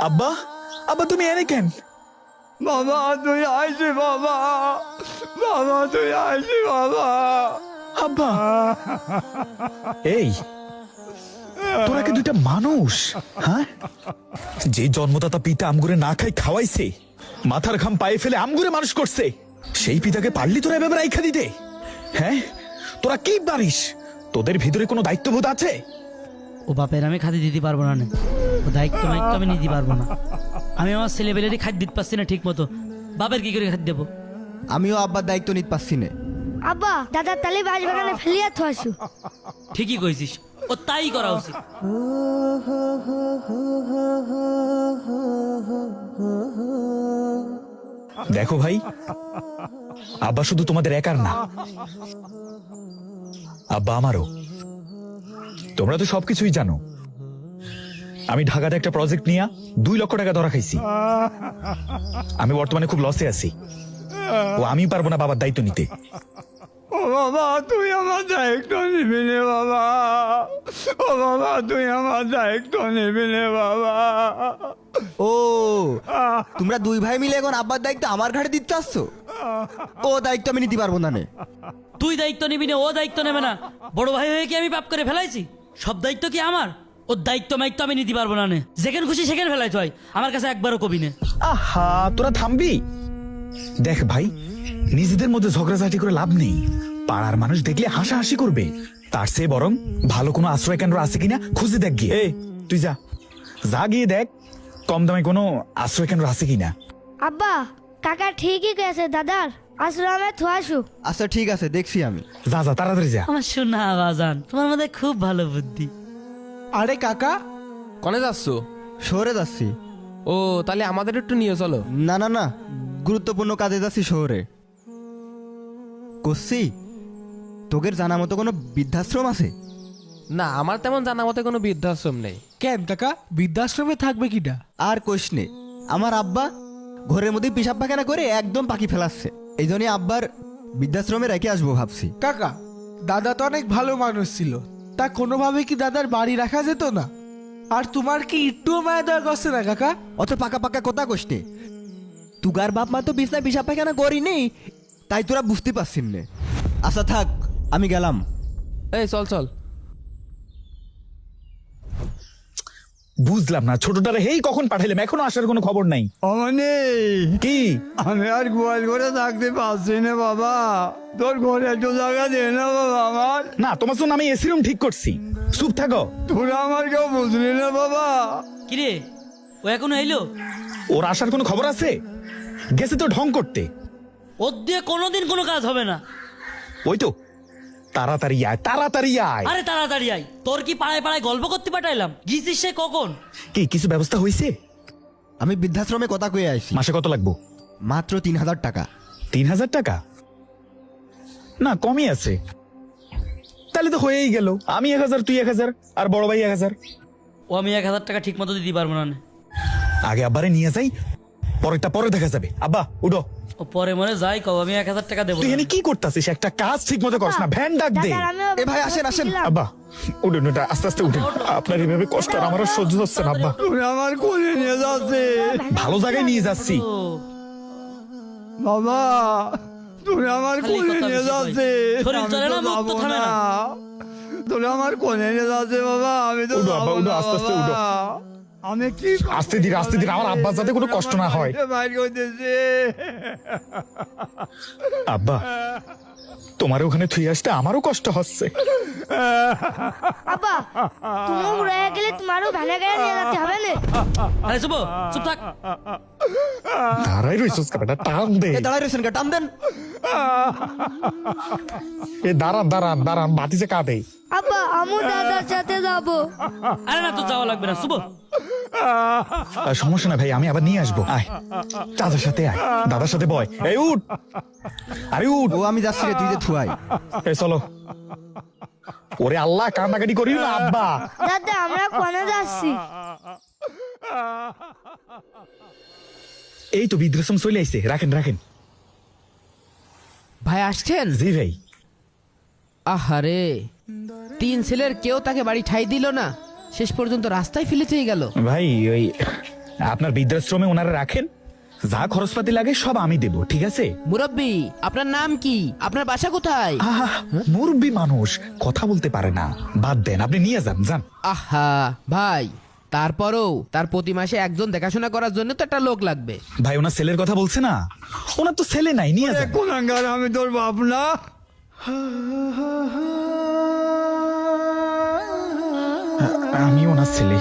আব্বা, আব্বা তুমি এনে কেন? বাবা তুই আইসি বাবা, বাবা তুই আইসি বাবা। আব্বা এই তোরা কি দুইটা মানুষ? হ্যাঁ, যে জন্মদাতা পিতা আমগুরে না খাই খাওয়াইছে, মাথার ঘাম পায়ে ফেলে আমগুরে মানুষ করছে, সেই পিতাকে পারলি তোরা এভাবে রাইখা দিতে? হ্যাঁ, তোরা কি পারিস? তোদের ভিতরে কোনো দায়িত্ববোধ আছে? ও বাপের আমি খাদ্য দিতে পারবো না, ও দায়িত্ব মাইত্ব আমি নিতে পারবো না। আমি আমার ছেলেবেলেরই খাদ্য দিতে পারছি না ঠিক মতো, বাপের কি করে খাদ্য দেবো? আমিও আব্বার দায়িত্ব নিতে পারছি না। আব্বা দাদার তালে বাঁশ বাগানে ফেলিয়া থাসু। ঠিকই কইছিস, ও তাই করা উচিত। দেখো ভাই, আব্বা শুধু তোমাদের একার না, আব্বা আমারও। তোমরা তো সবকিছুই জানো। আমি ঢাকাতে একটা প্রজেক্ট নিয়ে 2 লক্ষ টাকা ধরা খাইছি। আমি বর্তমানে খুব লসে আছি, ও আমি পারবো না বাবার দায়িত্ব নিতে। ও বাবা তুই আমার দায়িত্ব নিবি নে বাবা, ও বাবা তুই আমার দায়িত্ব নিবি নে বাবা। ও তোমরা 2 ভাই মিলে এখন আব্বার দায়িত্ব আমার ঘাড়ে দিতে আসছো? ও দায়িত্ব আমি নিতে পারবো না নে। তুই দায়িত্ব নিবি না, ও দায়িত্ব নেবে না? বড় ভাই হয়ে কি আমি পাপ করে ফেলাইছি? সব দায়িত্ব কি আমার? ওর দায়িত্ব মাইত্ব আমি নিতে পারবো না নে। যেখানে খুশি সেখানে ফেলাই তুই, আমার কাছে একবারও কবি নে। আহা, তোরা থামবি? দেখ ভাই, নিজেদের মধ্যে ঝগড়াঝাটি করে লাভ নেই। পাড়ার মানুষ দেখলে হাসাহাসি করবে। তার চেয়ে বরং ভালো কোনো আশ্রয় কেন্দ্র আছে কিনা খুঁজে দেখ গিয়ে। তুই যা, যা গিয়ে দেখ কম দামে কোনো আশ্রয় কেন্দ্র আছে কিনা। আব্বা কাকা ঠিকই গেছে, দাদার আশ্রমে থাসু। আচ্ছা ঠিক আছে, দেখছি আমি। যা যা তাড়াতাড়ি যা। আমার শোনা বাজান, তোমার মধ্যে খুব ভালো বুদ্ধি। আরে কাকা, কনে যাচ্ছ? শহরে যাচ্ছি। ও তাহলে আমাদের একটু নিয়ে চলো। না না না, গুরুত্বপূর্ণ কাজে যাচ্ছি শহরে। কচ্ছি, তোদের জানা মতো কোনো বৃদ্ধাশ্রম আছে? না, আমার তেমন জানা মতে কোনো বৃদ্ধাশ্রম নেই। কেন কাকা, বৃদ্ধাশ্রমে থাকবে কিটা? আর কোষ নে, আমার আব্বা ঘরের মধ্যে পেশাব পায়খানা করে একদম পাখি ফেলাচ্ছে। এই জন্য আব্বার বৃদ্ধাশ্রমে রেখে আসবো ভাবছি। কাকা, দাদা তো অনেক ভালো মানুষ ছিল, তা কোনোভাবে কি দাদার বাড়ি রাখা যেত না? আর তোমার কি একটুও মায়া দয়া করছে না কাকা? অত পাকা পাকা কথা কোষ নে। তুগার বাপ মা তো বিছনায় পেশাব পায়খানা করি নেই, তাই তোরা বুঝতে পারছিস নে। আচ্ছা থাক, আমি গেলাম। এই চল চল। বুঝলাম না, ছোটটারে হেই কখন পাঠাইলাম, এখনো আসার কোনো খবর নাই। অমনি কি? আমি আর গোয়াল ঘরে থাকতে পারছি না বাবা, তোর ঘরে একটু জায়গা দে না বাবা আমার। না, তোমার জন্য আমি এসি রুম ঠিক করছি, চুপ থাকো। তোরা আমার কেউ বুঝলি না বাবা। কিরে, ও এখনো এলো? ওর আসার কোনো খবর আছে? গেছে তো ঢং করতে। ওর দিয়ে কোনোদিন কোনো কাজ হবে না। ওই তো, তাড়াতাড়ি আয়, তাড়াতাড়ি আয়। আরে তাড়াতাড়ি আয়, তোর কি পাড়ায় পাড়ায় গল্প করতে পাঠাইলাম? গিয়েছিস সে কখন? কি কিছু ব্যবস্থা হয়েছে? আমি বৃদ্ধাশ্রমে কথা কয়ে আইছি। মাসে কত লাগবো? মাত্র 3000 টাকা। 3000 টাকা? না, কমই আছে। তাহলে তো হয়েই গেল। আমি 1000, তুই 1000, আর বড় ভাই 1000। ও আমি 1000 টাকা ঠিক মতো দিতে পারবো না নে। আগে আব্বারে নিয়ে যাই, পরেরটা পরে দেখা যাবে। আব্বা উঠো। ও পরে মনে যাই কও, আমি 1000 টাকা দেবো তুই না। এখানে কি করতেছিস? একটা কাজ ঠিক মতো করছ না, ভ্যান ডাক দে। দাদার আমিও এ ভাই, আসেন, আসেন। গেলাম। আব্বা উঠুন, ওটা আস্তে আস্তে উঠুন। আপনার এইভাবে কষ্ট আর আমারও সহ্য হচ্ছে না আব্বা। তুই আমার কোলে নিয়ে যাচ্ছে ভালো জায়গায় নিয়ে যাচ্ছি। ও, বাবা, তুই আমার খালি কোলে কথা নিয়ে বেশি যাচ্ছে। কয়। শরীর আমি চলে তো না, মুখ তো যাবো থামে না। তুই আমার কোলে নিয়ে যাচ্ছে বাবা, আমি তো উঠো আব্বা, যাবো উঠো, না আস্তে আস্তে উঠো। বাবা। আমি কি আস্তে ধীরে, আস্তে ধীরে, আমার আব্বার যাতে কোনো কষ্ট না হয়। বাইর করতেছে। আব্বা, তোমার ওখানে থুই আসতে আমারও কষ্ট হচ্ছে। আব্বা তুমি রয়ে গেলে তোমারও ভ্যানে গাড়ি নিয়ে যেতে হবে না। আরে চুপ, চুপ থাক। দাঁড়াই রইছিস কেন? টান দে। এ দাঁড়াই রয়েছেন কে? টান দেন। এ দাঁড়ান দাঁড়ান দাঁড়ান, বাতিছে কাঁদে। আব্বা আমু দাদার সাথে যাবো। আরে না, তো যাওয়া লাগবে না, চুপ। সমস্যা না ভাই, আমি আবার নিয়ে আসবো। আয়, চাচার সাথে আয়, দাদার সাথে বয়। এই উঠ, আরে উঠ। ও আমি যাচ্ছি রে, তুই যে থুয়াই। এই চলো। ওরে আল্লাহ, কান্নাকাটি করি না আব্বা। দাদা আমরা কোনে যাচ্ছি? এই তো বৃদ্ধাশ্রম চলে আইছে, রাখেন রাখেন। ভাই আসছেন? জি ভাই। আহারে, 3 ছেলের কেউ তাকে বাড়ি ঠাই দিল না, শেষ পর্যন্ত রাস্তায় ফেলেছেই গেল। ভাই ওই আপনার বৃদ্ধাশ্রমে ওনারা রাখেন, যা খরচপাতি লাগে সব আমি দেব, ঠিক আছে? মুরব্বী আপনার নাম কি, আপনার বাসা কোথায়? আহা, মুরব্বী মানুষ কথা বলতে পারে না, বাদ দেন, আপনি নিয়ে যান যান। আহা ভাই, তারপরও তার প্রতি মাসে একজন দেখাশোনা করার জন্য তো একটা লোক লাগবে। ভাই ওনার ছেলের কথা বলছে না, ওনার তো ছেলে নাই, নিয়ে যান। কোনাঙ্গার, আমি তোর বাপ না? আমি ওনার ছেলে।